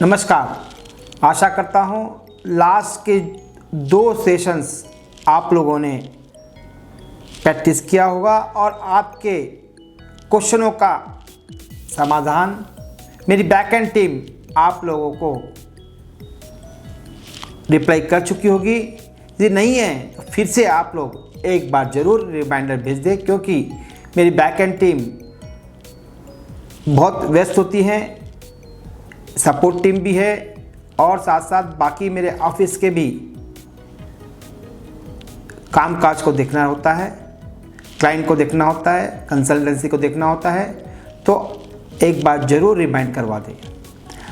नमस्कार। आशा करता हूँ लास्ट के 2 सेशंस आप लोगों ने प्रैक्टिस किया होगा और आपके क्वेश्चनों का समाधान मेरी बैकएंड टीम आप लोगों को रिप्लाई कर चुकी होगी। यदि नहीं है तो फिर से आप लोग एक बार ज़रूर रिमाइंडर भेज दें, क्योंकि मेरी बैकएंड टीम बहुत व्यस्त होती हैं, सपोर्ट टीम भी है और साथ साथ बाकी मेरे ऑफिस के भी कामकाज को देखना होता है, क्लाइंट को देखना होता है, कंसल्टेंसी को देखना होता है, तो एक बार ज़रूर रिमाइंड करवा दें।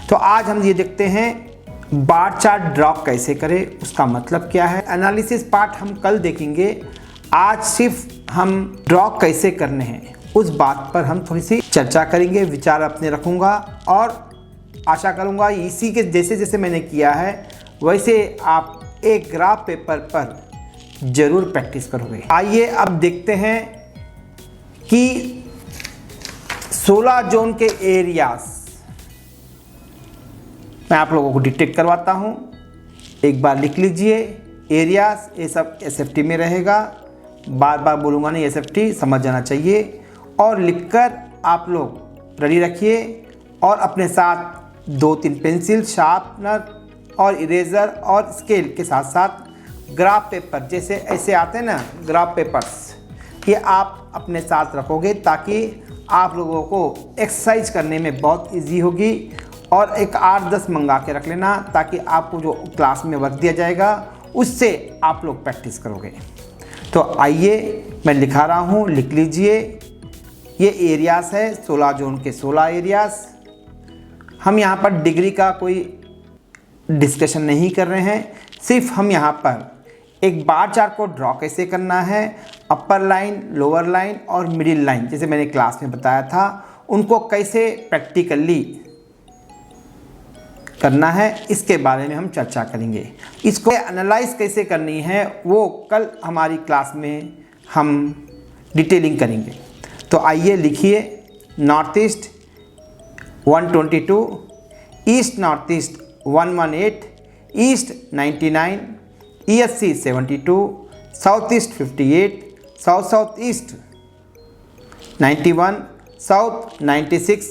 तो आज हम ये देखते हैं बार चार्ट ड्रॉ कैसे करें, उसका मतलब क्या है। एनालिसिस पार्ट हम कल देखेंगे, आज सिर्फ हम ड्रॉ कैसे करने हैं उस बात पर हम थोड़ी सी चर्चा करेंगे, विचार अपने रखूँगा और आशा करूँगा इसी के जैसे जैसे मैंने किया है वैसे आप एक ग्राफ पेपर पर ज़रूर प्रैक्टिस करोगे। आइए अब देखते हैं कि 16 जोन के एरियाज मैं आप लोगों को डिटेक्ट करवाता हूँ। एक बार लिख लीजिए एरियाज, ये सब एसएफटी में रहेगा, बार बार बोलूँगा नहीं, एसएफटी समझ जाना चाहिए। और लिखकर आप लोग रेडी रखिए और अपने साथ 2-3 पेंसिल, शार्पनर और इरेज़र और स्केल के साथ साथ ग्राफ पेपर, जैसे ऐसे आते हैं ना ग्राफ पेपर्स, ये आप अपने साथ रखोगे ताकि आप लोगों को एक्सरसाइज करने में बहुत इजी होगी। और एक 8-10 मंगा के रख लेना ताकि आपको जो क्लास में वर्क दिया जाएगा उससे आप लोग प्रैक्टिस करोगे। तो आइए मैं लिखा रहा हूँ, लिख लीजिए। ये एरियाज़ है 16 जोन के 16 एरियाज़। हम यहाँ पर डिग्री का कोई डिस्कशन नहीं कर रहे हैं, सिर्फ हम यहाँ पर एक बार चार्ट को ड्रॉ कैसे करना है, अपर लाइन, लोअर लाइन और मिडिल लाइन जैसे मैंने क्लास में बताया था, उनको कैसे प्रैक्टिकली करना है इसके बारे में हम चर्चा करेंगे। इसको एनालाइज कैसे करनी है वो कल हमारी क्लास में हम डिटेलिंग करेंगे। तो आइए लिखिए, north east 122, east north east 118, east 99, ESC 72, south east 58, south south east 91, south 96,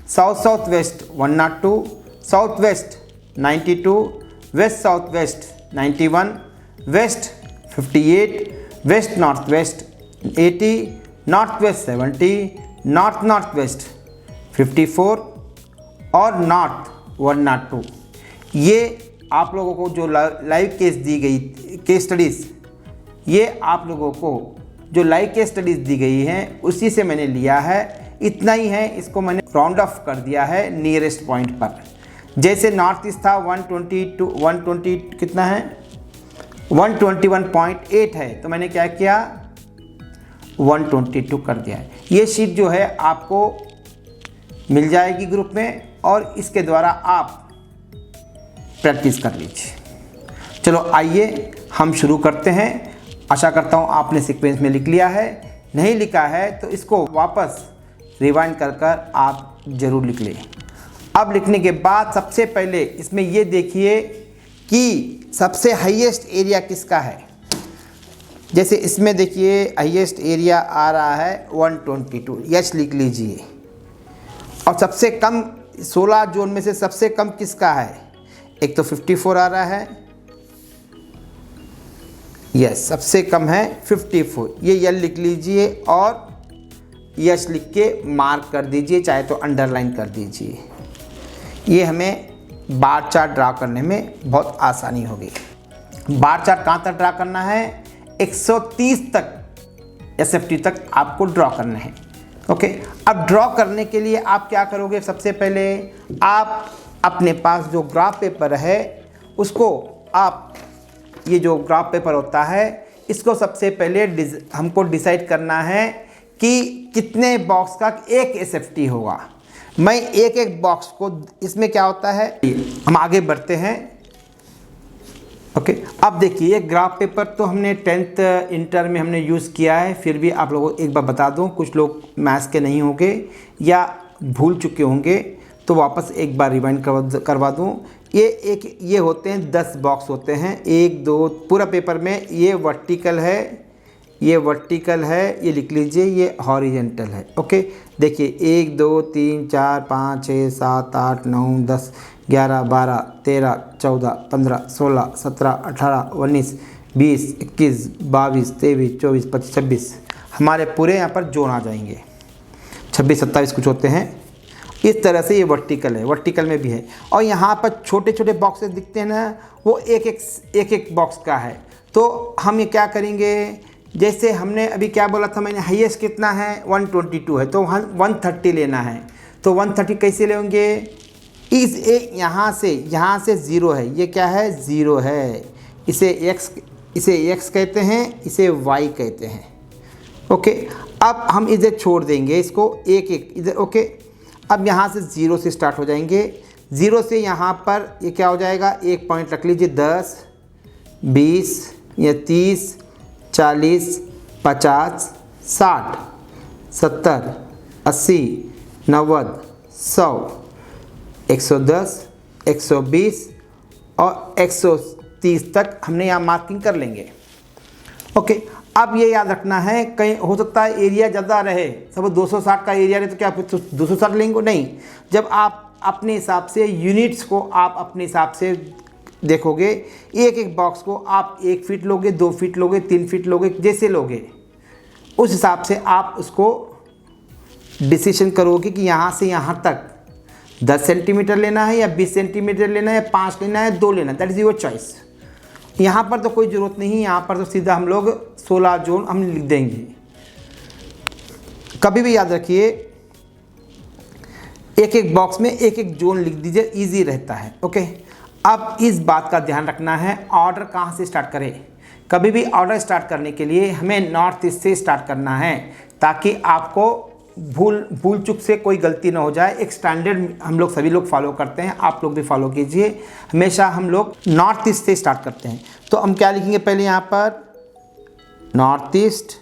south south west 102, south west 92, west south west 91, west 58, west north west 80, north west 70, north north west 54 और north 102। ये आप लोगों को जो live case दी गई, case studies, ये आप लोगों को जो लाइव केस स्टडीज़ दी गई हैं उसी से मैंने लिया है। इतना ही है, इसको मैंने राउंड ऑफ कर दिया है नियरेस्ट पॉइंट पर। जैसे नॉर्थ ईस्ट था 120 कितना है 121.8 है, तो मैंने क्या किया 122 कर दिया है। ये शीट जो है आपको मिल जाएगी ग्रुप में और इसके द्वारा आप प्रैक्टिस कर लीजिए। चलो आइए हम शुरू करते हैं। आशा करता हूँ आपने सीक्वेंस में लिख लिया है, नहीं लिखा है तो इसको वापस रिवाइंड कर आप ज़रूर लिख लें। अब लिखने के बाद सबसे पहले इसमें ये देखिए कि सबसे हाईएस्ट एरिया किसका है। जैसे इसमें देखिए हाईएस्ट एरिया आ रहा है 122, यस लिख लीजिए। और सबसे कम 16 जोन में से सबसे कम किसका है, एक तो 54 आ रहा है, यस सबसे कम है 54, ये यल लिख लीजिए और यस लिख के मार्क कर दीजिए, चाहे तो अंडरलाइन कर दीजिए। ये हमें बार चार्ट ड्रा करने में बहुत आसानी होगी। बार चार्ट कहाँ तक ड्रा करना है, 130 तक एसएफटी तक आपको ड्रॉ करना है। ओके, अब ड्रॉ करने के लिए आप क्या करोगे, सबसे पहले आप अपने पास जो ग्राफ पेपर है उसको आप, ये जो ग्राफ पेपर होता है इसको सबसे पहले हमको डिसाइड करना है कि कितने बॉक्स का एक एसएफटी होगा। मैं एक एक बॉक्स को, इसमें क्या होता है, हम आगे बढ़ते हैं। ओके, अब देखिए ग्राफ पेपर तो हमने 10th इंटर में हमने यूज़ किया है, फिर भी आप लोगों को एक बार बता दूं, कुछ लोग मैथ्स के नहीं होंगे या भूल चुके होंगे, तो वापस एक बार रिवाइंड करवा दूँ। ये होते हैं 10 बॉक्स होते हैं, 1 2 पूरा पेपर में। ये वर्टिकल है, ये वर्टिकल है, ये लिख लीजिए, ये हॉरिजेंटल है। ओके, देखिए 1 2 3 4 5 6 7 8 9 10 11 12 13 14 15 16 17 18 19 20 21 22 23 24 25 26 हमारे पूरे यहाँ पर जोन आ जाएंगे। 26 27 कुछ होते हैं। इस तरह से ये वर्टिकल है, वर्टिकल में भी है। और यहाँ पर छोटे छोटे बॉक्सेस दिखते हैं ना, वो एक बॉक्स का है। तो हम ये क्या करेंगे, जैसे हमने अभी क्या बोला था मैंने, हाईएस्ट कितना है 122 है, तो 130 लेना है। तो 130 कैसे लेंगे, इस यहाँ से 0 है, ये क्या है 0 है, इसे x कहते हैं, इसे y कहते हैं। ओके, अब हम इधर छोड़ देंगे इसको एक इधर। ओके, अब यहाँ से 0 से स्टार्ट हो जाएंगे। 0 से यहाँ पर ये क्या हो जाएगा, एक पॉइंट रख लीजिए, 10 20 या 30 40 50 60 70 80 90 100 110 120 और 130 तक हमने यहाँ मार्किंग कर लेंगे। ओके, अब ये याद रखना है, कहीं हो सकता है एरिया ज़्यादा रहे, सब 260 का एरिया रहे तो क्या फिर 260 लेंगे, नहीं। जब आप अपने हिसाब से यूनिट्स को आप अपने हिसाब से देखोगे, एक बॉक्स को आप 1 फीट लोगे, 2 फीट लोगे, 3 फीट लोगे, जैसे लोगे उस हिसाब से आप उसको डिसीजन करोगे कि यहाँ से यहाँ तक 10 सेंटीमीटर लेना है या 20 सेंटीमीटर लेना है या 5 लेना है, 2 लेना है, दैट इज़ योर चॉइस। यहाँ पर तो कोई ज़रूरत नहीं, यहाँ पर तो सीधा हम लोग 16 जोन हम लिख देंगे। कभी भी याद रखिए, एक बॉक्स में एक जोन लिख दीजिए, इजी रहता है। ओके, अब इस बात का ध्यान रखना है, ऑर्डर कहाँ से स्टार्ट करें। कभी भी ऑर्डर स्टार्ट करने के लिए हमें नॉर्थ ईस्ट से स्टार्ट करना है, ताकि आपको भूल चुक से कोई गलती ना हो जाए। एक स्टैंडर्ड हम लोग सभी लोग फॉलो करते हैं, आप लोग भी फॉलो कीजिए। हमेशा हम लोग नॉर्थ ईस्ट से स्टार्ट करते हैं। तो हम क्या लिखेंगे, पहले यहाँ पर north east,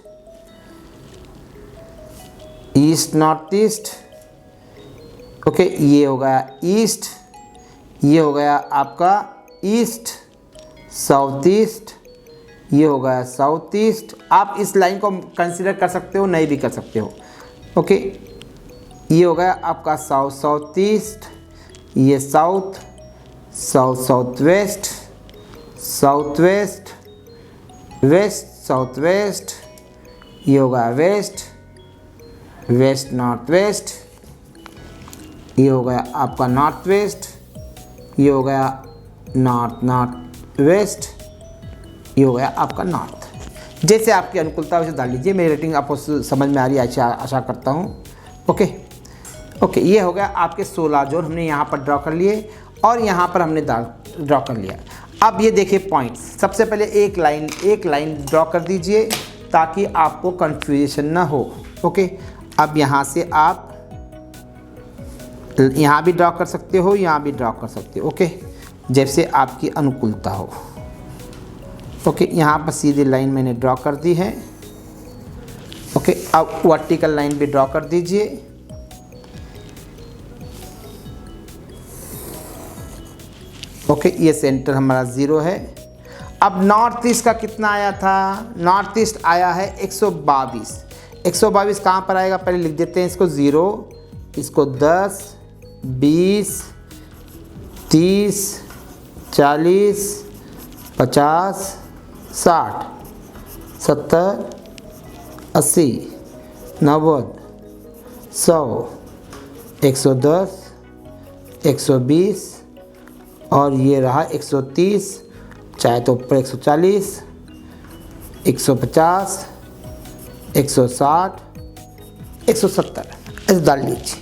east north east. Okay, ये हो गया ईस्ट, ये हो गया आपका ईस्ट, साउथ ईस्ट, ये हो गया साउथ ईस्ट। आप इस लाइन को कंसीडर कर सकते हो, नहीं भी कर सकते हो। ओके, ये हो गया आपका साउथ ईस्ट, ये south west, south waste, waste south waste, ये हो गया वेस्ट नॉर्थ वेस्ट, ये हो गया आपका नॉर्थ वेस्ट, ये हो गया नॉर्थ वेस्ट, ये हो गया आपका नॉर्थ। जैसे आपकी अनुकूलता वैसे डाल लीजिए। मेरी रेटिंग आपको समझ में आ रही है, आशा करता हूँ। ओके, ये हो गया आपके 16 जोन हमने यहाँ पर ड्रॉ कर लिए और यहाँ पर हमने ड्रॉ कर लिया। अब ये देखिए पॉइंट्स, सबसे पहले एक लाइन ड्रॉ कर दीजिए ताकि आपको कन्फ्यूजन ना हो। ओके, अब यहाँ से आप यहाँ भी ड्रॉ कर सकते हो, यहाँ भी ड्रॉ कर सकते हो। ओके, जैसे आपकी अनुकूलता हो। ओके, यहाँ पर सीधी लाइन मैंने ड्रॉ कर दी है। ओके, अब वर्टिकल लाइन भी ड्रॉ कर दीजिए। ओके, ये सेंटर हमारा 0 है। अब नॉर्थ ईस्ट का कितना आया था, नॉर्थ ईस्ट आया है 122। 122 कहाँ पर आएगा, पहले लिख देते हैं इसको 0, इसको 10 20 30 40 50 60 70 80 90 100 110 120 और ये रहा 130, चाहे तो ऊपर 140 150 160 170 ऐसे डाल लीजिए।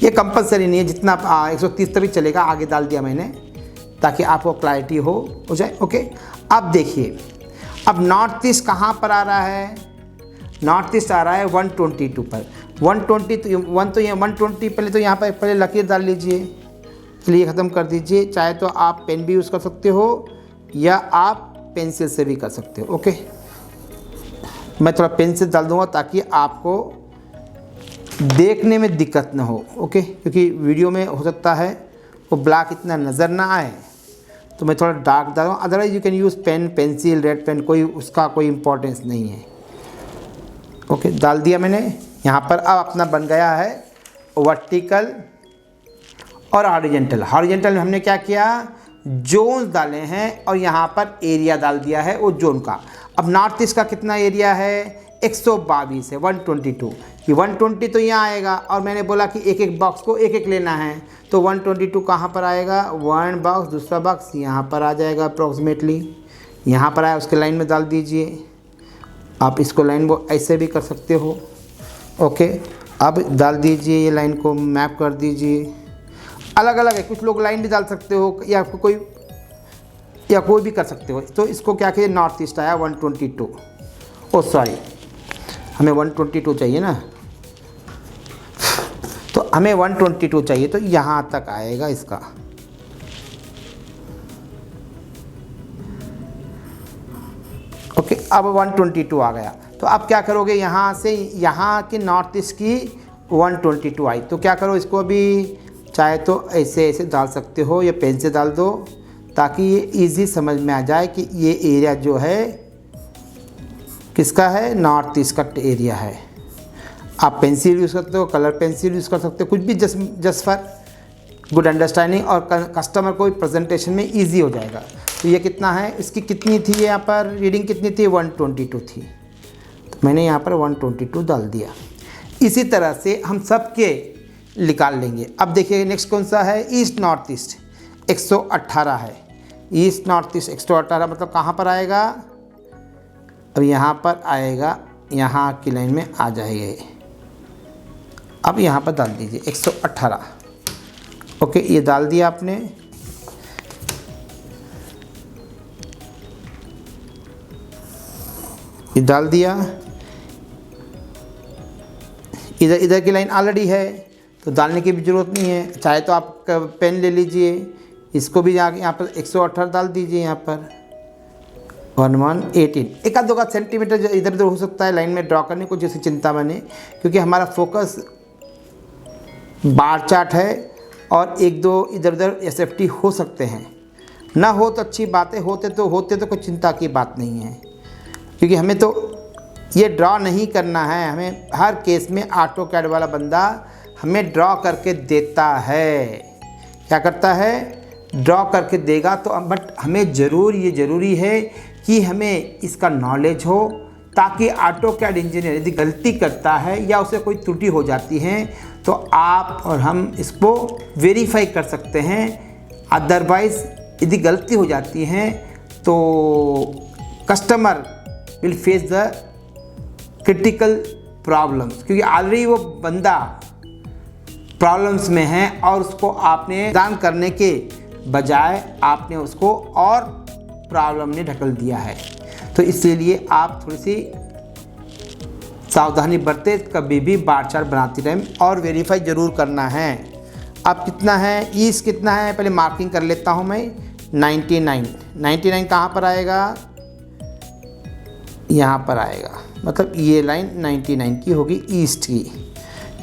ये कंपलसरी नहीं है, जितना 130 तक भी चलेगा, आगे डाल दिया मैंने ताकि आपको क्लैरिटी हो जाए। ओके, अब देखिए, अब नॉर्थ ईस्ट कहाँ पर आ रहा है, नॉर्थ ईस्ट आ रहा है 122 पर। 120 तो 120 पहले तो यहाँ पर पहले लकीर डाल लीजिए, चलिए ख़त्म कर दीजिए। चाहे तो आप पेन भी यूज़ कर सकते हो या आप पेंसिल से भी कर सकते हो। ओके, मैं थोड़ा पेंसिल डाल दूँगा ताकि आपको देखने में दिक्कत ना हो, ओके, क्योंकि वीडियो में हो सकता है वो ब्लैक इतना नज़र ना आए, तो मैं थोड़ा डार्क डाल रहा हूँ। Otherwise you can use pen, pencil, red pen, कोई उसका कोई इम्पोर्टेंस नहीं है। ओके, डाल दिया मैंने यहाँ पर। अब अपना बन गया है वर्टिकल और हॉरिजॉन्टल। हॉरिजॉन्टल में हमने क्या किया, जोन्स डाले हैं और यहाँ पर एरिया डाल दिया है वो जोन का। अब नॉर्थ ईस्ट का कितना एरिया है, 122 है, 122। ये 120 तो यहाँ आएगा और मैंने बोला कि एक एक बॉक्स को एक एक लेना है, तो 122 कहाँ पर आएगा, वन बॉक्स, दूसरा बॉक्स यहाँ पर आ जाएगा अप्रॉक्सीमेटली, यहाँ पर आया, उसके लाइन में डाल दीजिए। आप इसको लाइन वो ऐसे भी कर सकते हो, ओके। अब डाल दीजिए, ये लाइन को मैप कर दीजिए। अलग अलग है, कुछ लोग लाइन भी डाल सकते हो या कोई भी कर सकते हो। तो इसको क्या किया, नॉर्थ ईस्ट आया 122, ओ सॉरी, हमें 122 चाहिए ना, तो हमें 122 चाहिए, तो यहाँ तक आएगा इसका। ओके, अब 122 आ गया। तो अब क्या करोगे, यहाँ से यहाँ की नॉर्थ ईस्ट की 122 आई, तो क्या करो, इसको भी चाहे तो ऐसे ऐसे डाल सकते हो या पेन से डाल दो, ताकि ये इजी समझ में आ जाए कि ये एरिया जो है किसका है, नॉर्थ ईस्ट का एरिया है। आप पेंसिल यूज़ करते हो, कलर पेंसिल यूज़ कर सकते हो, कुछ भी, जस्ट फॉर गुड अंडरस्टैंडिंग और कस्टमर को प्रेजेंटेशन में इजी हो जाएगा। तो ये कितना है, इसकी कितनी थी, यहाँ पर रीडिंग कितनी थी, 122 थी, तो मैंने यहाँ पर 122 डाल दिया। इसी तरह से हम सब के निकाल लेंगे। अब देखिए नेक्स्ट कौन सा है, ईस्ट नॉर्थ ईस्ट 118 है। ईस्ट नॉर्थ ईस्ट 118 मतलब कहाँ पर आएगा, अब यहाँ पर आएगा, यहाँ की लाइन में आ जाएगा। अब यहाँ पर डाल दीजिए 118, ओके, ये डाल दिया आपने। ये डाल दिया, इधर की लाइन ऑलरेडी है तो डालने की भी ज़रूरत नहीं है। चाहे तो आप पेन ले लीजिए, इसको भी यहाँ पर 118 डाल दीजिए। यहाँ पर 1118, एक आध 2 सेंटीमीटर इधर उधर हो सकता है लाइन में ड्रॉ करने को, जैसे चिंता मैंने, क्योंकि हमारा फोकस बार चार्ट है और 1-2 इधर उधर एसएफटी हो सकते हैं, ना हो तो अच्छी बात है, होते तो कोई चिंता की बात नहीं है, क्योंकि हमें तो ये ड्रॉ नहीं करना है। हमें हर केस में ऑटोकैड वाला बंदा हमें ड्रॉ करके देता है, क्या करता है, ड्रॉ करके देगा। तो बट हमें ये ज़रूरी है कि हमें इसका नॉलेज हो, ताकि ऑटोकैड इंजीनियर यदि गलती करता है या उसे कोई त्रुटि हो जाती है तो आप और हम इसको वेरीफाई कर सकते हैं। अदरवाइज़ यदि गलती हो जाती है तो customer will face the critical problems, क्योंकि ऑलरेडी वो बंदा प्रॉब्लम्स में है और उसको आपने दान करने के बजाय आपने उसको और प्रॉब्लम में ढकल दिया है। तो इसीलिए आप थोड़ी सी सावधानी बरते, कभी भी बार चार्ट बनाते टाइम, और वेरीफाई ज़रूर करना है। अब कितना है, ईस्ट कितना है, पहले मार्किंग कर लेता हूँ मैं, 99 कहाँ पर आएगा, यहाँ पर आएगा, मतलब ये लाइन 99 की होगी ईस्ट की।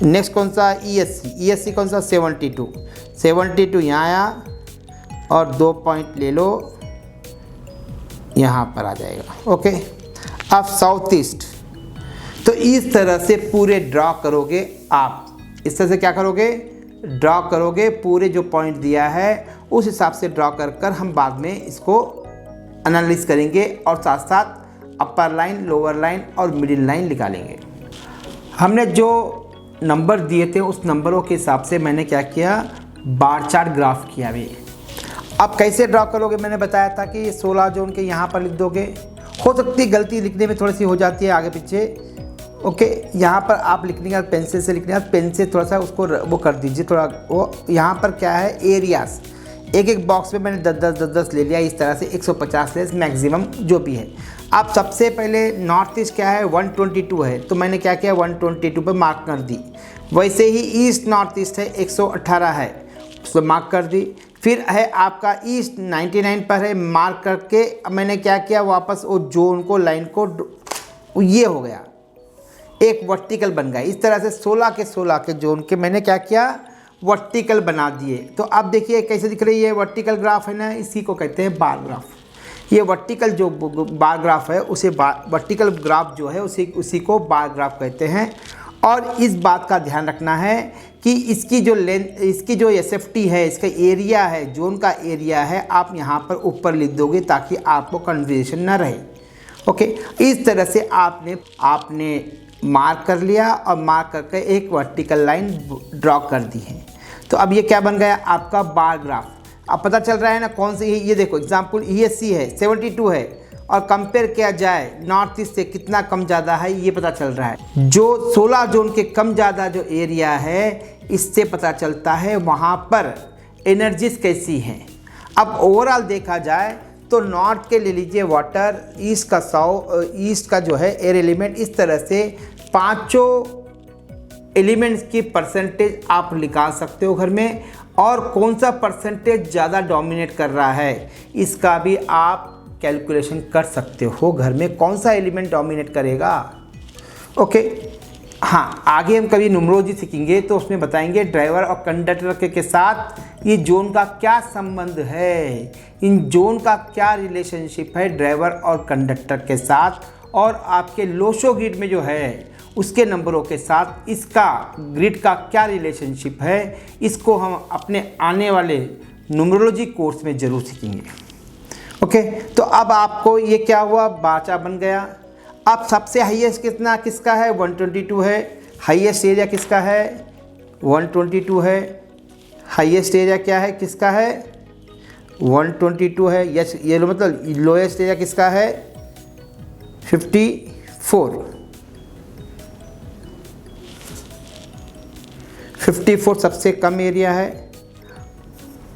नेक्स्ट कौन सा, ESC कौन सा, 72 यहाँ आया और 2 पॉइंट ले लो, यहाँ पर आ जाएगा, ओके। अब साउथ ईस्ट, तो इस तरह से पूरे ड्रॉ करोगे आप, इस तरह से क्या करोगे, ड्रॉ करोगे, पूरे जो पॉइंट दिया है उस हिसाब से ड्रॉ कर हम बाद में इसको एनालिसिस करेंगे और साथ साथ अपर लाइन, लोअर लाइन और मिडिल लाइन निकालेंगे। हमने जो नंबर दिए थे उस नंबरों के हिसाब से मैंने क्या किया, बार चार्ट ग्राफ किया भी। अब कैसे ड्रॉ करोगे, मैंने बताया था कि 16 जोन के यहाँ पर लिख दोगे। हो सकती है गलती लिखने में थोड़ी सी हो जाती है आगे पीछे, ओके। यहाँ पर आप लिखने के बाद पेंसिल से लिखने के बाद पेन से थोड़ा सा उसको वो कर दीजिए, थोड़ा वो। यहाँ पर क्या है, एरियाज, एक बॉक्स में मैंने 10 ले लिया, इस तरह से 150 ले मैक्सिमम जो भी है। आप सबसे पहले नॉर्थ ईस्ट क्या है, 122 है, तो मैंने क्या किया, 122 पर मार्क कर दी। वैसे ही ईस्ट नॉर्थ ईस्ट है, 118 है, उस पर मार्क कर दी। फिर है आपका ईस्ट 99 पर है, मार्क करके मैंने क्या किया, वापस वो जोन को, लाइन को, ये हो गया एक वर्टिकल बन गया। इस तरह से 16 के 16 के जोन के मैंने क्या किया, वर्टिकल बना दिए। तो अब देखिए कैसे दिख रही है वर्टिकल ग्राफ है ना, इसी को कहते हैं बार ग्राफ। ये वर्टिकल जो बार ग्राफ है उसे वर्टिकल ग्राफ जो है उसी को बार ग्राफ कहते हैं। और इस बात का ध्यान रखना है कि इसकी जो लेंथ, इसकी जो एसएफटी है, इसका एरिया है, जोन का एरिया है, आप यहाँ पर ऊपर लिख दोगे ताकि आपको कन्फ्यूजन ना रहे। ओके, इस तरह से आपने मार्क कर लिया और मार्क करके एक वर्टिकल लाइन ड्रॉ कर दी है। तो अब ये क्या बन गया आपका बार ग्राफ। अब पता चल रहा है ना कौन सी, ये देखो एग्जाम्पल ESC है 72 है और कंपेयर किया जाए नॉर्थ ईस्ट से कितना कम ज़्यादा है ये पता चल रहा है। जो 16 जोन के कम ज़्यादा जो एरिया है इससे पता चलता है वहाँ पर एनर्जीज कैसी हैं। अब ओवरऑल देखा जाए तो नॉर्थ के ले लीजिए वाटर, ईस्ट का जो है एयर एलिमेंट, इस तरह से पांचों एलिमेंट्स की परसेंटेज आप निकाल सकते हो घर में। और कौन सा परसेंटेज ज़्यादा डोमिनेट कर रहा है इसका भी आप कैलकुलेशन कर सकते हो घर में, कौन सा एलिमेंट डोमिनेट करेगा। ओके, हाँ, आगे हम कभी न्यूमरोलॉजी सीखेंगे तो उसमें बताएंगे ड्राइवर और कंडक्टर के साथ ये जोन का क्या संबंध है, इन जोन का क्या रिलेशनशिप है ड्राइवर और कंडक्टर के साथ, और आपके लोशो ग्रिड में जो है उसके नंबरों के साथ इसका ग्रिड का क्या रिलेशनशिप है। इसको हम अपने आने वाले न्यूमरोलॉजी कोर्स में ज़रूर सीखेंगे। ओके, तो अब आपको ये क्या हुआ, बाचा बन गया। अब सबसे हाईएस्ट किसका है, 122 है। हाईएस्ट एरिया किसका है, 122 है। हाईएस्ट एरिया क्या है, किसका है, 122 है। यस, ये मतलब लोएस्ट एरिया किसका है, 54 सबसे कम एरिया है।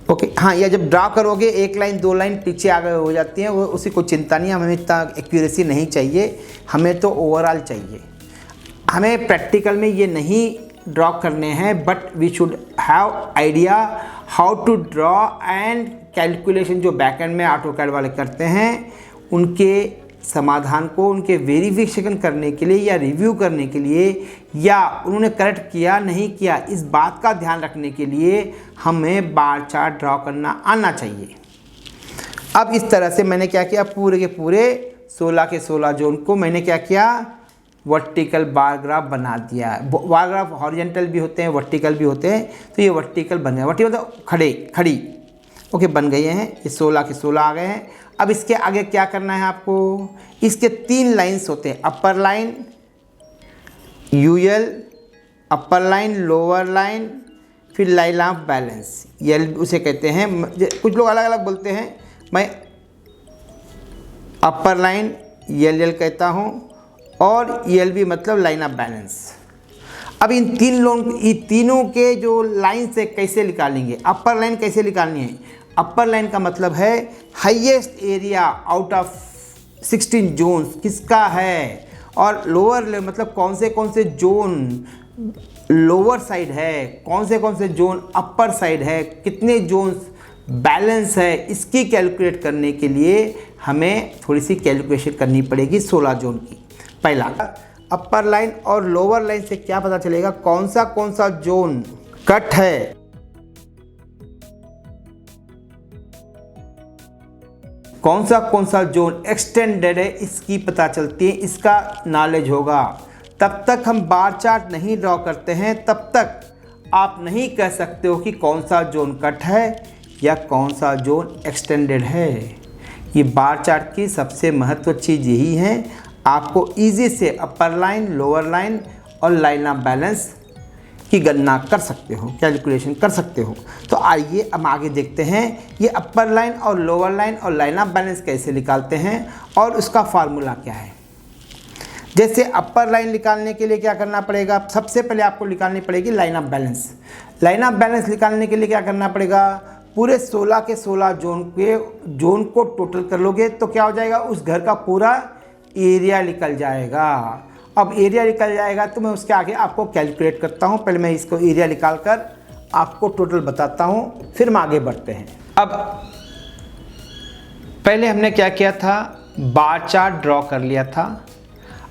ओके, हाँ, या जब ड्रा करोगे एक लाइन 2 लाइन पीछे आगे हो जाती हैं, वो उसी को चिंता नहीं, हमें इतना एक्यूरेसी नहीं चाहिए, हमें तो ओवरऑल चाहिए। हमें प्रैक्टिकल में ये नहीं ड्रॉ करने हैं, but we should have idea how to draw and calculation जो बैकएंड में ऑटोकैड वाले करते हैं उनके समाधान को, उनके वेरिफिकेशन करने के लिए या रिव्यू करने के लिए, या उन्होंने करेक्ट किया नहीं किया, इस बात का ध्यान रखने के लिए हमें बार चार्ट ड्रॉ करना आना चाहिए। अब इस तरह से मैंने क्या किया, पूरे के पूरे 16 के 16 जोन को मैंने क्या किया, वर्टिकल बार ग्राफ बना दिया। बार ग्राफ हॉरिजॉन्टल भी होते हैं, वर्टिकल भी होते हैं, तो ये वर्टिकल बन गया। वर्टिकल मतलब खड़ी। ओके, बन गए हैं, ये 16 के 16 आ गए हैं। अब इसके आगे क्या करना है आपको, इसके 3 लाइंस होते हैं, upper line UL, upper line lower line, फिर लाइन ऑफ बैलेंस, ये उसे कहते हैं। कुछ लोग अलग अलग बोलते हैं, मैं अपर लाइन एल कहता हूँ और एल भी मतलब लाइन ऑफ बैलेंस। अब इन तीनों के जो लाइन से कैसे निकालेंगे, अपर लाइन कैसे निकालनी है। अपर लाइन का मतलब है highest area out of 16 zones किसका है, और लोअर मतलब कौन से जोन लोअर साइड है, कौन से जोन अपर साइड है, कितने जोन्स बैलेंस है, इसकी कैलकुलेट करने के लिए हमें थोड़ी सी कैलकुलेशन करनी पड़ेगी 16 जोन की। पहला अपर लाइन और लोअर लाइन से क्या पता चलेगा कौन सा जोन कट है, कौन सा जोन एक्सटेंडेड है, इसकी पता चलती है, इसका नॉलेज होगा। तब तक हम बार चार्ट नहीं ड्रॉ करते हैं, तब तक आप नहीं कह सकते हो कि कौन सा जोन कट है या कौन सा जोन एक्सटेंडेड है। ये बार चार्ट की सबसे महत्वपूर्ण चीज़ यही है, आपको इजी से अपर लाइन, लोअर लाइन और लाइन ऑफ बैलेंस की गणना कर सकते हो, कैलकुलेशन कर सकते हो। तो आइए अब आगे देखते हैं ये अपर लाइन और लोअर लाइन और लाइन ऑफ बैलेंस कैसे निकालते हैं और उसका फार्मूला क्या है। जैसे अपर लाइन निकालने के लिए क्या करना पड़ेगा, सबसे पहले आपको निकालनी पड़ेगी line of balance. Line of balance निकालने के लिए क्या करना पड़ेगा, पूरे 16 के 16 जोन को टोटल कर लोगे तो क्या हो जाएगा, उस घर का पूरा एरिया निकल जाएगा। अब एरिया निकल जाएगा तो मैं उसके आगे आपको कैलकुलेट करता हूँ। पहले मैं इसको एरिया निकाल कर आपको टोटल बताता हूँ, फिर हम आगे बढ़ते हैं। अब पहले हमने क्या किया था, बार चार्ट ड्रॉ कर लिया था।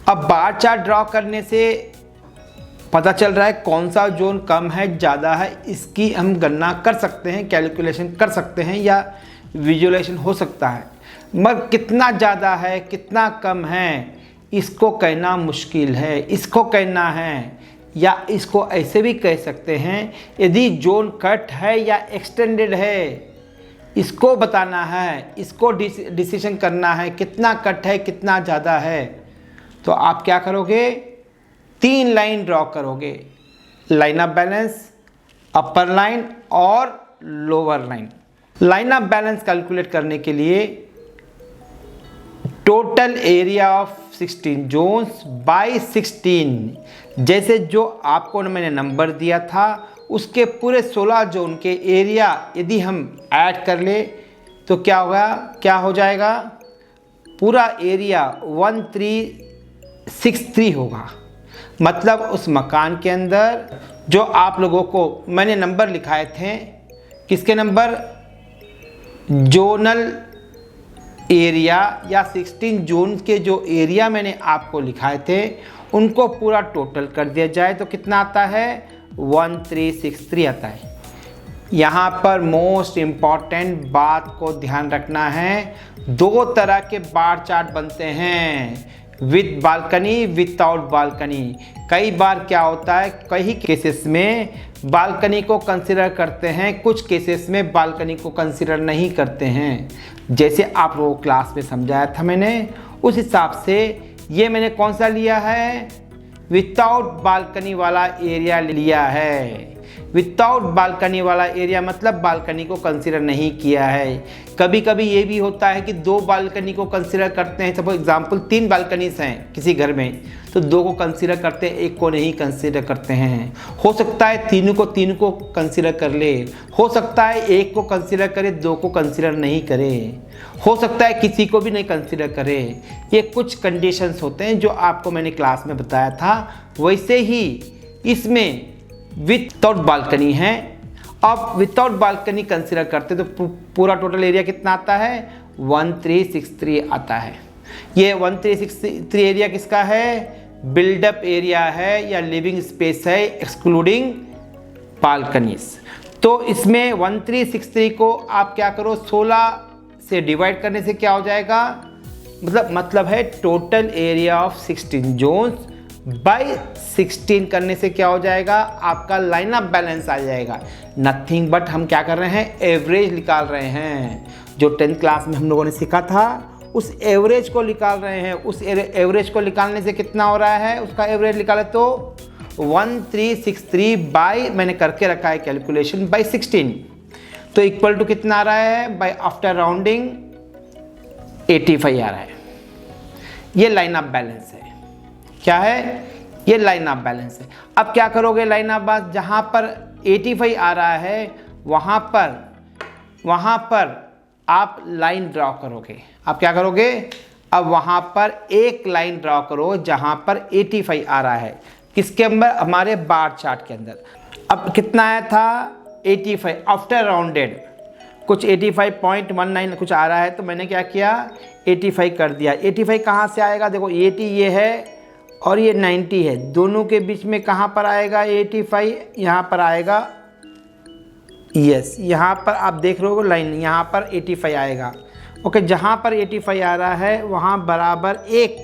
अब बार चार्ट ड्रॉ करने से पता चल रहा है कौन सा जोन कम है ज़्यादा है, इसकी हम गणना कर सकते हैं, कैलकुलेशन कर सकते हैं या विजुअलाइजेशन हो सकता है। मगर कितना ज़्यादा है कितना कम है इसको कहना मुश्किल है। इसको कहना है या इसको ऐसे भी कह सकते हैं, यदि जोन कट है या एक्सटेंडेड है इसको बताना है, इसको डिसीजन करना है कितना कट है कितना ज़्यादा है। तो आप क्या करोगे, 3 लाइन ड्रॉ करोगे, line of balance, upper line और lower line. Line of balance calculate करने के लिए total area of 16 zones by 16, जैसे जो आपको मैंने नंबर दिया था उसके पूरे 16 जोन के एरिया यदि हम ऐड कर ले तो क्या होगा, क्या हो जाएगा, पूरा एरिया 1363 होगा। मतलब उस मकान के अंदर जो आप लोगों को मैंने नंबर लिखाए थे, किसके नंबर, जोनल एरिया या 16 जोन के जो एरिया मैंने आपको लिखाए थे उनको पूरा टोटल कर दिया जाए तो कितना आता है, 1363 आता है। यहाँ पर मोस्ट इम्पॉर्टेंट बात को ध्यान रखना है, 2 तरह के बार चार्ट बनते हैं, विद बालकनी विदाउट बालकनी। कई बार क्या होता है, कई केसेस में बालकनी को कंसिडर करते हैं, कुछ केसेस में बालकनी को कंसिडर नहीं करते हैं। जैसे आप लोगों को क्लास में समझाया था मैंने, उस हिसाब से ये मैंने कौन सा लिया है, विदाउट बालकनी वाला एरिया लिया है। विदाउट बालकनी वाला एरिया मतलब बालकनी को कंसिडर नहीं किया है। कभी कभी ये भी होता है कि 2 बालकनी को कंसिडर करते हैं, सपोज एग्जांपल 3 बालकनीज हैं किसी घर में, तो 2 को कंसिडर करते हैं, 1 को नहीं कंसिडर करते हैं। हो सकता है 3 को कंसिडर कर ले, हो सकता है 1 को कंसिडर करे 2 को कंसिडर नहीं करे, हो सकता है किसी को भी नहीं कंसिडर करे। ये कुछ कंडीशंस होते हैं जो आपको मैंने क्लास में बताया था। वैसे ही इसमें विदाउट बालकनी है। अब विदाउट बालकनी कंसिडर करते तो पूरा टोटल एरिया कितना आता है, 1363 आता है। ये 1363 एरिया किसका है, बिल्डअप एरिया है या लिविंग स्पेस है एक्सक्लूडिंग बालकनीज। तो इसमें 1363 को आप क्या करो, 16 से डिवाइड करने से क्या हो जाएगा, मतलब है total area of 16 zones by 16 करने से क्या हो जाएगा, आपका लाइन ऑफ बैलेंस आ जाएगा। नथिंग बट हम क्या कर रहे हैं, एवरेज निकाल रहे हैं। जो 10th क्लास में हम लोगों ने सीखा था उस एवरेज को निकाल रहे हैं। उस एवरेज को निकालने से कितना हो रहा है, उसका एवरेज निकाले तो 1363 बाय, मैंने करके रखा है कैलकुलेशन, बाय 16, तो इक्वल टू कितना आ रहा है, बाय आफ्टर राउंडिंग 85 आ रहा है। ये लाइन ऑफ बैलेंस है। क्या है, ये लाइन ऑफ बैलेंस है। अब क्या करोगे, लाइन ऑफ बैलेंस जहाँ पर 85 आ रहा है वहाँ पर आप लाइन ड्रॉ करोगे। आप क्या करोगे, अब वहाँ पर एक लाइन ड्रॉ करो जहाँ पर 85 आ रहा है। किसके अंदर, हमारे बार चार्ट के अंदर। अब कितना आया था, 85 आफ्टर राउंडेड, कुछ 85.19 कुछ आ रहा है, तो मैंने क्या किया, 85 कर दिया। 85 कहाँ से आएगा, देखो 80 ये है और ये 90 है, दोनों के बीच में कहाँ पर आएगा 85, यहाँ पर आएगा। यस, यहाँ पर आप देख रहे हो लाइन, यहाँ पर 85 आएगा। ओके, जहाँ पर 85 आ रहा है वहाँ बराबर एक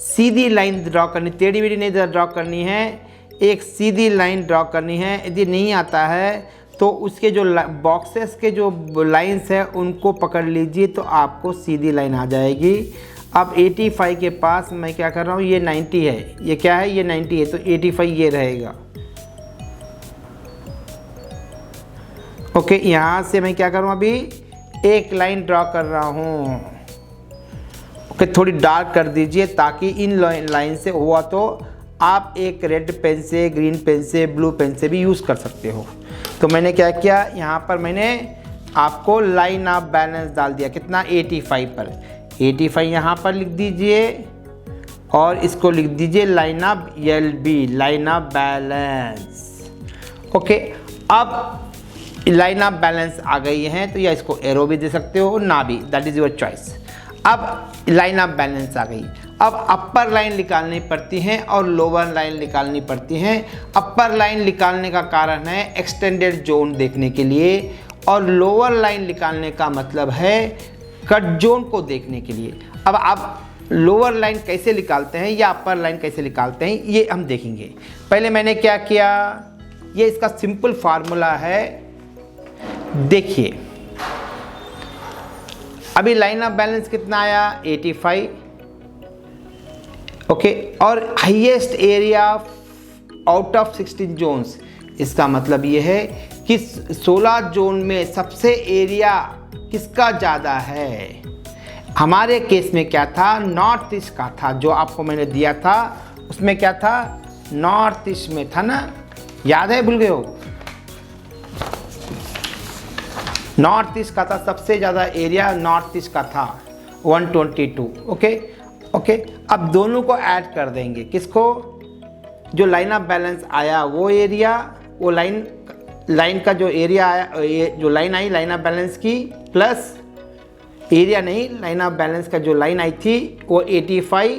सीधी लाइन ड्रॉ करनी, टेढ़ी मेढ़ी नहीं ड्रॉ करनी है, एक सीधी लाइन ड्रॉ करनी है। यदि नहीं आता है तो उसके जो बॉक्सेस के जो लाइंस हैं उनको पकड़ लीजिए तो आपको सीधी लाइन आ जाएगी। अब 85 के पास मैं क्या कर रहा हूँ, ये 90 है, ये क्या है, ये 90 है, तो 85 ये रहेगा। ओके, यहाँ से मैं क्या कर रहा हूँ, अभी एक लाइन ड्रॉ कर रहा हूँ। ओके, थोड़ी डार्क कर दीजिए ताकि इन लाइन से हुआ तो आप एक रेड पेन से, ग्रीन पेन से, ब्लू पेन से भी यूज़ कर सकते हो। तो मैंने क्या किया, यहाँ पर मैंने आपको लाइन ऑफ बैलेंस डाल दिया, कितना, 85 पर। 85 यहाँ पर लिख दीजिए और इसको लिख दीजिए line of LB, line of balance. Okay, अब लाइन ऑफ बैलेंस आ गई है तो या इसको एरो भी दे सकते हो ना भी, दैट इज़ योर चॉइस। अब लाइन ऑफ बैलेंस आ गई। अब अपर लाइन निकालनी पड़ती हैं और लोअर लाइन निकालनी पड़ती हैं। अपर लाइन निकालने का कारण है एक्सटेंडेड जोन देखने के लिए, और लोअर लाइन निकालने का मतलब है कट जोन को देखने के लिए। अब आप लोअर लाइन कैसे निकालते हैं या अपर लाइन कैसे निकालते हैं ये हम देखेंगे। पहले मैंने क्या किया, ये इसका सिंपल फार्मूला है। देखिए अभी लाइन ऑफ बैलेंस कितना आया 85, ओके, और highest area out of 16 zones, इसका मतलब ये है कि 16 जोन में सबसे एरिया किसका ज़्यादा है। हमारे केस में क्या था, नॉर्थ ईस्ट का था, जो आपको मैंने दिया था उसमें क्या था, नॉर्थ ईस्ट में था ना, याद है, भूल गए हो, नॉर्थ ईस्ट का था, सबसे ज़्यादा एरिया नॉर्थ ईस्ट का था 122, ओके ओके। अब दोनों को ऐड कर देंगे, किसको, जो लाइन ऑफ बैलेंस आया वो एरिया, वो लाइन का जो एरिया आया, जो line I line of balance की, प्लस एरिया नहीं, लाइन ऑफ बैलेंस का जो लाइन आई थी वो 85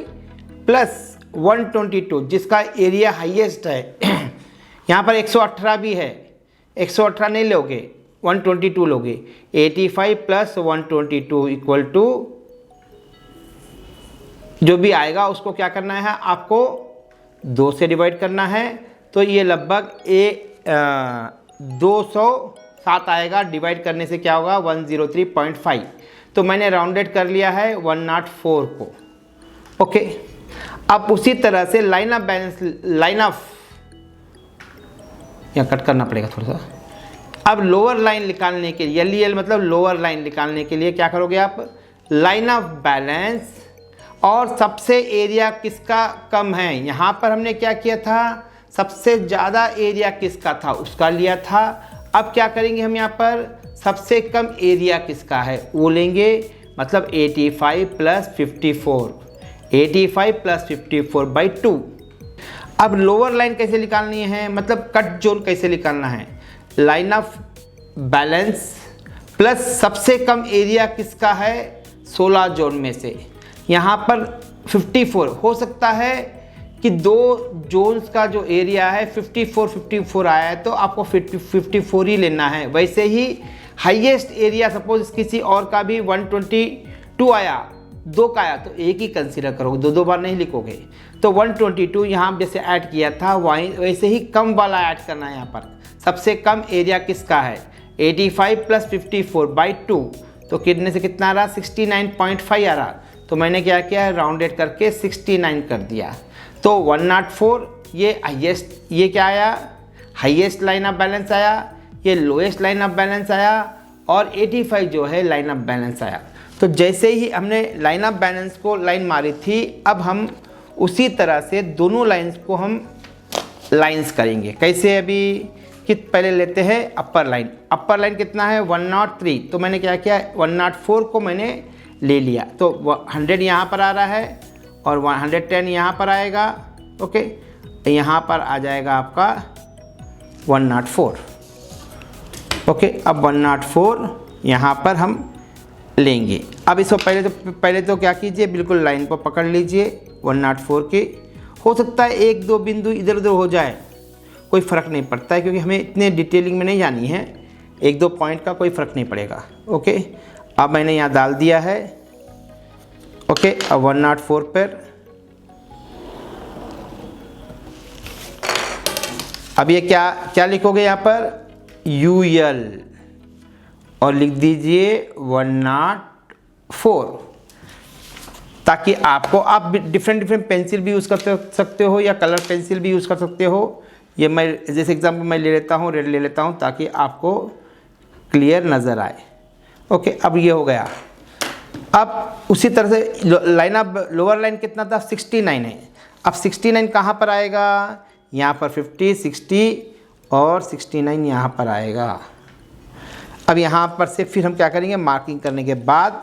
प्लस 122 जिसका एरिया हाईएस्ट है। यहाँ पर 118 भी है, 118 नहीं लोगे, 122 लोगे। 85 प्लस 122 इक्वल टू जो भी आएगा उसको क्या करना है, आपको 2 से डिवाइड करना है। तो ये लगभग 207 आएगा। डिवाइड करने से क्या होगा 103.5। तो मैंने राउंडेड कर लिया है 104 को, ओके। अब उसी तरह से line of balance, line of, यहाँ कट करना पड़ेगा थोड़ा सा। अब लोअर लाइन निकालने के लिए, LEL मतलब लोअर लाइन निकालने के लिए क्या करोगे आप, लाइन ऑफ बैलेंस और सबसे एरिया किसका कम है। यहाँ पर हमने क्या किया था, सबसे ज़्यादा एरिया किसका था उसका लिया था। अब क्या करेंगे हम, यहाँ पर सबसे कम एरिया किसका है वो लेंगे, मतलब 85 प्लस 54, 85 प्लस 54/2। अब लोअर लाइन कैसे निकालनी है, मतलब कट जोन कैसे निकालना है, लाइन ऑफ बैलेंस प्लस सबसे कम एरिया किसका है 16 जोन में से। यहाँ पर 54 हो सकता है कि 2 जोन्स का जो एरिया है 54 आया है, तो आपको 54 ही लेना है। वैसे ही हाईएस्ट एरिया सपोज किसी और का भी 122 आया, 2 का आया, तो एक ही कंसीडर करोगे, 2 बार नहीं लिखोगे। तो 122 यहाँ जैसे ऐड किया था वैसे ही कम वाला ऐड करना है। यहाँ पर सबसे कम एरिया किसका है 85 प्लस 54/2, तो कितने से कितना आ रहा 69.5 आ रहा। तो मैंने क्या किया, राउंडेड करके 69 कर दिया। तो 104 ये हाईएस्ट, ये क्या आया, हाईएस्ट लाइन ऑफ बैलेंस आया, ये लोएस्ट लाइन ऑफ बैलेंस आया, और 85 जो है लाइन ऑफ बैलेंस आया। तो जैसे ही हमने लाइन ऑफ बैलेंस को लाइन मारी थी, अब हम उसी तरह से दोनों लाइंस को हम लाइंस करेंगे। कैसे, अभी कि पहले लेते हैं अपर लाइन। अपर लाइन कितना है 103, तो मैंने क्या किया 104 को मैंने ले लिया। तो 100 यहाँ पर आ रहा है और 110 यहाँ पर आएगा, ओके। यहाँ पर आ जाएगा आपका 104, ओके। अब 104 यहाँ पर हम लेंगे। अब इसको पहले तो क्या कीजिए, बिल्कुल लाइन को पकड़ लीजिए 104 के। हो सकता है 1-2 बिंदु इधर उधर हो जाए, कोई फ़र्क नहीं पड़ता है, क्योंकि हमें इतने डिटेलिंग में नहीं जानी है। 1-2 पॉइंट का कोई फ़र्क नहीं पड़ेगा, ओके। अब मैंने यहाँ डाल दिया है, ओके। अब 104 पर अब ये क्या लिखोगे यहाँ पर UL और लिख दीजिए 104, ताकि आपको, आप डिफरेंट पेंसिल भी यूज़ कर सकते हो या कलर पेंसिल भी यूज़ कर सकते हो। ये मैं जैसे एग्जाम्पल मैं ले लेता हूँ, रेड ले लेता हूँ, ताकि आपको क्लियर नज़र आए, ओके। अब ये हो गया। अब उसी तरह से लाइन ऑफ लोअर लाइन कितना था 69 है। अब 69 कहाँ पर आएगा, यहाँ पर 50, 60 और 69 यहाँ पर आएगा। अब यहाँ पर से फिर हम क्या करेंगे, मार्किंग करने के बाद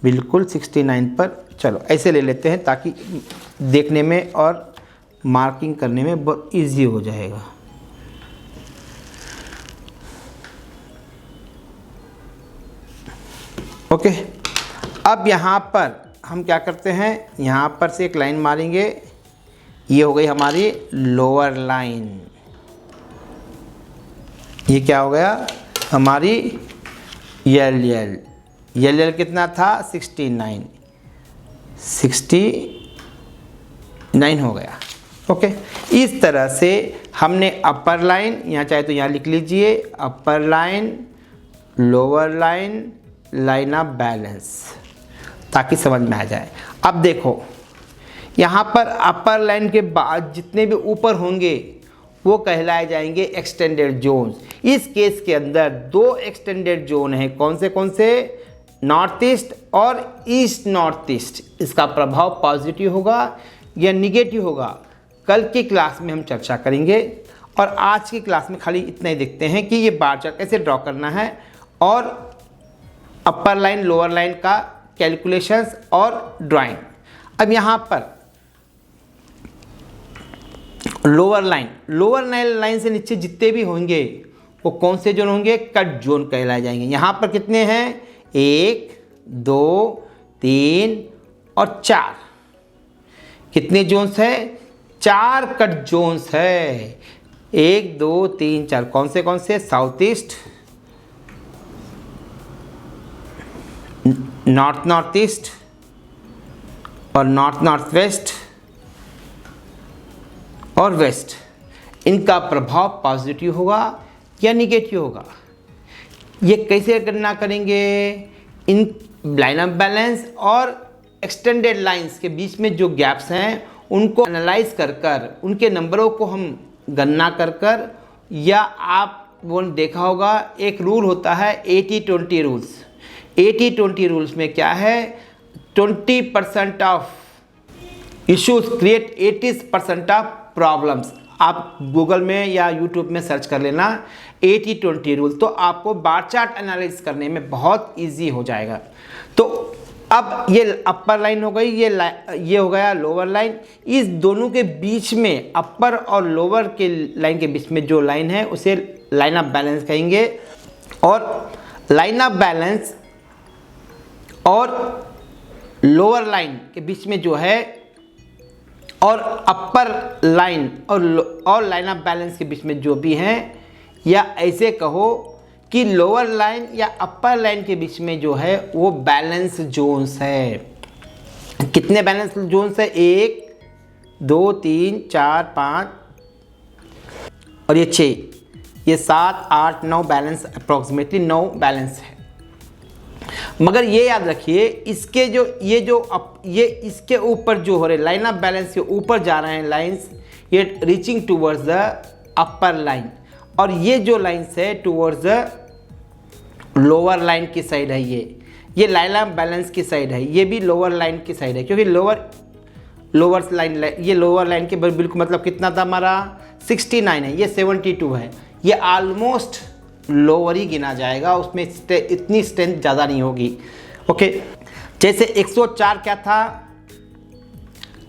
बिल्कुल 69 पर, चलो ऐसे ले लेते हैं ताकि देखने में और मार्किंग करने में बहुत ईजी हो जाएगा। ओके। अब यहाँ पर हम क्या करते हैं, यहाँ पर से एक लाइन मारेंगे, ये हो गई हमारी लोअर लाइन। ये क्या हो गया हमारी एल एल कितना था 69 हो गया। ओके, इस तरह से हमने अपर लाइन, यहाँ चाहे तो यहाँ लिख लीजिए अपर line, lower line, line of balance, ताकि समझ में आ जाए। अब देखो यहाँ पर अपर लाइन के बाद जितने भी ऊपर होंगे वो कहलाए जाएंगे एक्सटेंडेड जोन्स। इस केस के अंदर दो एक्सटेंडेड जोन है, कौन से, नॉर्थ ईस्ट और ईस्ट नॉर्थ ईस्ट। इसका प्रभाव पॉजिटिव होगा या निगेटिव होगा, कल की क्लास में हम चर्चा करेंगे। और आज की क्लास में खाली इतना ही देखते हैं कि ये बार चार्ट कैसे ड्रॉ करना है और अपर लाइन लोअर लाइन का कैलकुलेशंस और ड्राइंग। अब यहाँ पर लोअर लाइन से नीचे जितने भी होंगे वो कौन से जोन होंगे, कट जोन कहलाए जाएंगे। यहाँ पर कितने हैं, 1 2 3 और 4, कितने जोन्स है, 4 कट जोन्स है। 1 2 3 4 कौन से, साउथ ईस्ट, नॉर्थ ईस्ट और नॉर्थ वेस्ट और वेस्ट। इनका प्रभाव पॉजिटिव होगा या निगेटिव होगा। ये कैसे गणना करेंगे, इन लाइन ऑफ बैलेंस और एक्सटेंडेड लाइंस के बीच में जो गैप्स हैं उनको एनालाइज कर उनके नंबरों को हम गणना कर या आप वो देखा होगा एक रूल होता है 80-20 रूल्स। 80-20 रूल्स में क्या है, 20% of issues create 80% of problems. आप गूगल में या यूट्यूब में सर्च कर लेना 80-20 रूल, तो आपको बार चार्ट एनालिसिस करने में बहुत इजी हो जाएगा। तो अब ये अपर लाइन हो गई, ये हो गया लोअर लाइन। इस दोनों के बीच में, अपर और लोअर के लाइन के बीच में जो लाइन है उसे लाइन ऑफ बैलेंस कहेंगे। और लाइन ऑफ बैलेंस और लोअर लाइन के बीच में जो है, और अपर लाइन और लाइन ऑफ बैलेंस के बीच में जो भी हैं, या ऐसे कहो कि लोअर लाइन या अपर लाइन के बीच में जो है वो बैलेंस जोन्स है। कितने बैलेंस जोन्स है, 1 2 3 4 5 और ये 6, ये 7 8 9 बैलेंस, अप्रॉक्सीमेटली 9 बैलेंस है। मगर ये याद रखिए, इसके जो ये इसके ऊपर जो हो रहे लाइन ऑफ बैलेंस के ऊपर जा रहे हैं लाइंस, ये reaching towards the upper line, और ये जो लाइंस है टूवर्ड्स द लोअर लाइन की साइड है। ये लाइन ऑफ बैलेंस की साइड है, ये भी लोअर लाइन की साइड है, क्योंकि लोअर लाइन ये लोअर लाइन के बिल्कुल मतलब कितना था हमारा 69 है, ये 72 है, ये ऑलमोस्ट लोअर ही गिना जाएगा, उसमें इतनी स्ट्रेंथ ज़्यादा नहीं होगी। ओके, जैसे 104 क्या था,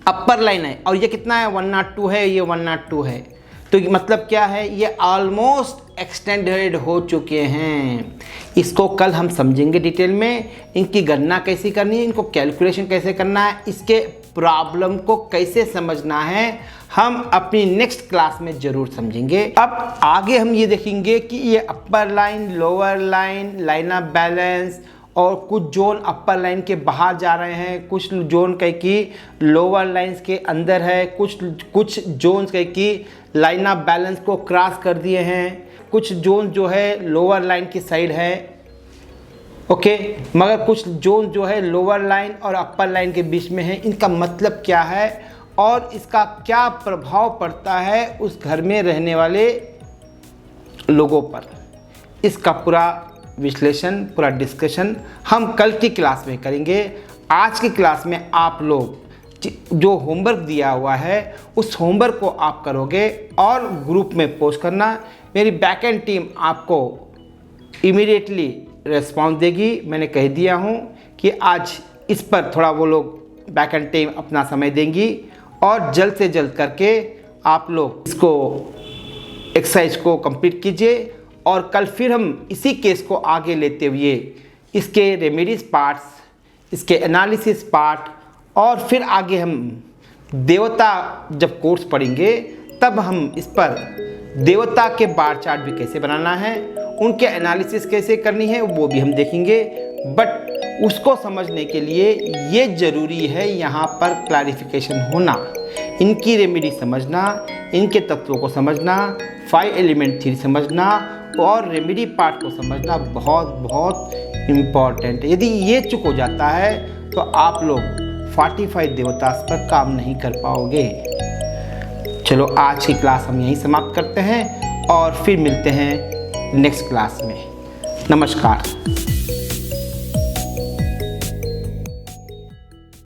अपर लाइन है, और ये कितना है 102 है, ये 102 है, तो मतलब क्या है, ये ऑलमोस्ट एक्सटेंडेड हो चुके हैं। इसको कल हम समझेंगे डिटेल में, इनकी गणना कैसे करनी है, इनको कैलकुलेशन कैसे करना है, इसके प्रॉब्लम को कैसे समझना है, हम अपनी नेक्स्ट क्लास में ज़रूर समझेंगे। अब आगे हम ये देखेंगे कि ये अपर line, lower line, line of balance, और कुछ जोन अपर लाइन के बाहर जा रहे हैं, कुछ जोन कहीं की लोअर लाइंस के अंदर है, कुछ जोन कहीं की लाइन ऑफ बैलेंस को क्रॉस कर दिए हैं, कुछ जोन जो है लोअर लाइन की साइड है। ओके, मगर कुछ जोन जो है लोअर लाइन और अपर लाइन के बीच में है। इनका मतलब क्या है और इसका क्या प्रभाव पड़ता है उस घर में रहने वाले लोगों पर, इसका पूरा विश्लेषण, पूरा डिस्कशन हम कल की क्लास में करेंगे। आज की क्लास में आप लोग जो होमवर्क दिया हुआ है उस होमवर्क को आप करोगे और ग्रुप में पोस्ट करना। मेरी बैकएंड टीम आपको इमीडिएटली रिस्पॉन्स देगी। मैंने कह दिया हूँ कि आज इस पर थोड़ा वो लोग बैकएंड टीम अपना समय देंगी और जल्द से जल्द करके आप लोग इसको एक्सरसाइज को कंप्लीट कीजिए। और कल फिर हम इसी केस को आगे लेते हुए इसके रेमेडीज पार्ट्स इसके एनालिसिस पार्ट, और फिर आगे हम देवता जब कोर्स पढ़ेंगे तब हम इस पर देवता के बार चार्ट भी कैसे बनाना है, उनके एनालिसिस कैसे करनी है वो भी हम देखेंगे। बट उसको समझने के लिए ये ज़रूरी है यहाँ पर क्लैरिफिकेशन होना, इनकी रेमेडी समझना, इनके तत्वों को समझना, 5 एलिमेंट थ्योरी समझना और रेमेडी पार्ट को समझना बहुत बहुत इम्पॉर्टेंट है। यदि ये चुक हो जाता है तो आप लोग 45 देवतास पर काम नहीं कर पाओगे। चलो आज की क्लास हम यहीं समाप्त करते हैं और फिर मिलते हैं नेक्स्ट क्लास में। नमस्कार।